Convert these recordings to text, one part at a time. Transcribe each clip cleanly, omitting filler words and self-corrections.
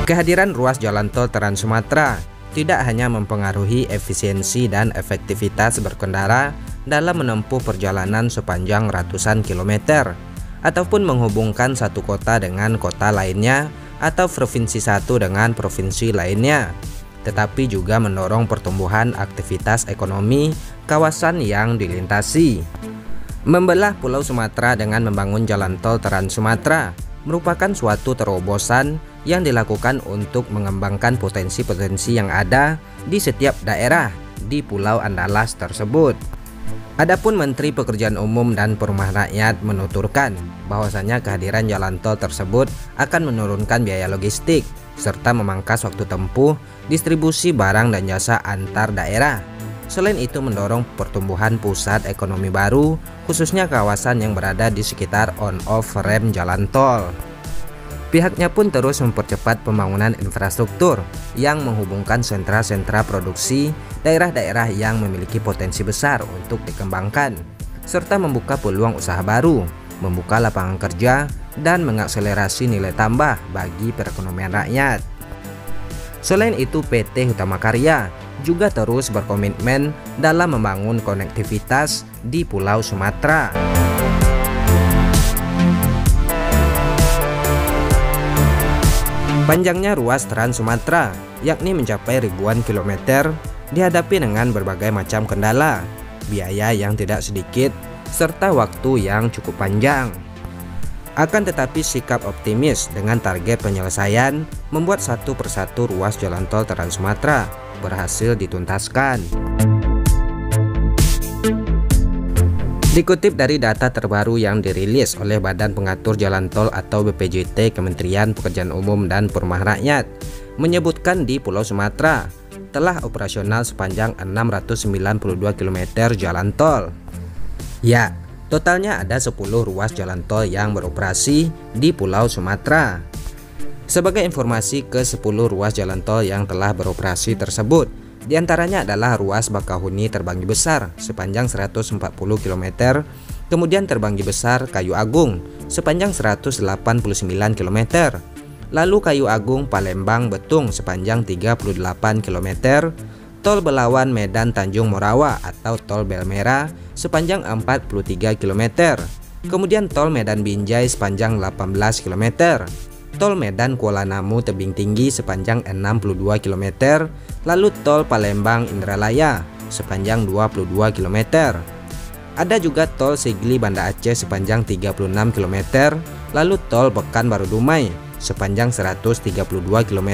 Kehadiran ruas jalan tol Trans Sumatera tidak hanya mempengaruhi efisiensi dan efektivitas berkendara dalam menempuh perjalanan sepanjang ratusan kilometer, ataupun menghubungkan satu kota dengan kota lainnya atau provinsi satu dengan provinsi lainnya, tetapi juga mendorong pertumbuhan aktivitas ekonomi kawasan yang dilintasi. Membelah Pulau Sumatera dengan membangun jalan tol Trans Sumatera merupakan suatu terobosan yang dilakukan untuk mengembangkan potensi-potensi yang ada di setiap daerah di Pulau Andalas tersebut. Adapun Menteri Pekerjaan Umum dan Perumahan Rakyat menuturkan bahwasanya kehadiran jalan tol tersebut akan menurunkan biaya logistik serta memangkas waktu tempuh distribusi barang dan jasa antar daerah. Selain itu mendorong pertumbuhan pusat ekonomi baru, khususnya kawasan yang berada di sekitar on-off rem jalan tol. Pihaknya pun terus mempercepat pembangunan infrastruktur yang menghubungkan sentra-sentra produksi daerah-daerah yang memiliki potensi besar untuk dikembangkan, serta membuka peluang usaha baru, membuka lapangan kerja, dan mengakselerasi nilai tambah bagi perekonomian rakyat. Selain itu, PT Hutama Karya juga terus berkomitmen dalam membangun konektivitas di Pulau Sumatera. Panjangnya ruas Trans Sumatera, yakni mencapai ribuan kilometer, dihadapi dengan berbagai macam kendala, biaya yang tidak sedikit, serta waktu yang cukup panjang. Akan tetapi sikap optimis dengan target penyelesaian membuat satu persatu ruas jalan tol Trans Sumatera berhasil dituntaskan. Dikutip dari data terbaru yang dirilis oleh Badan Pengatur Jalan Tol atau BPJT Kementerian Pekerjaan Umum dan Perumahan Rakyat, menyebutkan di Pulau Sumatera telah operasional sepanjang 692 km jalan tol. Ya, totalnya ada 10 ruas jalan tol yang beroperasi di Pulau Sumatera. Sebagai informasi, ke 10 ruas jalan tol yang telah beroperasi tersebut, diantaranya adalah ruas Bakahuni Terbanggi Besar sepanjang 140 km, kemudian Terbanggi Besar Kayu Agung sepanjang 189 km, lalu Kayu Agung Palembang Betung sepanjang 38 km, Tol Belawan Medan Tanjung Morawa atau Tol Belmera sepanjang 43 km, kemudian Tol Medan Binjai sepanjang 18 km, Tol Medan Kuala Namu Tebing Tinggi sepanjang 62 km, lalu Tol Palembang Indralaya sepanjang 22 km. Ada juga Tol Sigli Banda Aceh sepanjang 36 km, lalu Tol Pekanbaru Dumai sepanjang 132 km,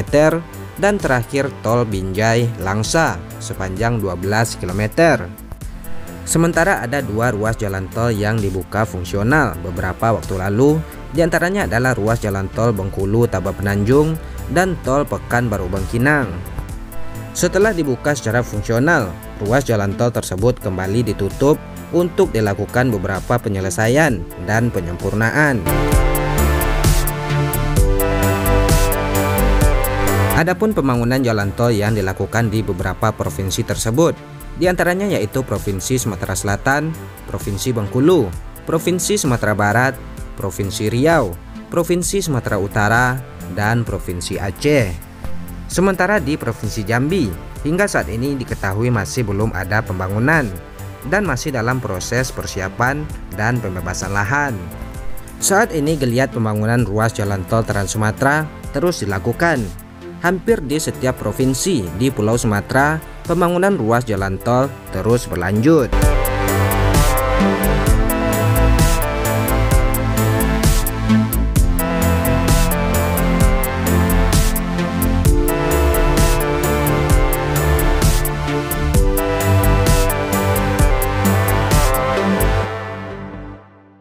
dan terakhir Tol Binjai Langsa sepanjang 12 km. Sementara ada 2 ruas jalan tol yang dibuka fungsional beberapa waktu lalu, diantaranya adalah ruas jalan tol Bengkulu Tabah Penanjung dan Tol Pekanbaru Bangkinang. Setelah dibuka secara fungsional, ruas jalan tol tersebut kembali ditutup untuk dilakukan beberapa penyelesaian dan penyempurnaan. Adapun pembangunan jalan tol yang dilakukan di beberapa provinsi tersebut, diantaranya yaitu Provinsi Sumatera Selatan, Provinsi Bengkulu, Provinsi Sumatera Barat, Provinsi Riau, Provinsi Sumatera Utara, dan Provinsi Aceh. Sementara di Provinsi Jambi, hingga saat ini diketahui masih belum ada pembangunan dan masih dalam proses persiapan dan pembebasan lahan. Saat ini geliat pembangunan ruas jalan tol Trans Sumatera terus dilakukan. Hampir di setiap provinsi di Pulau Sumatera, pembangunan ruas jalan tol terus berlanjut.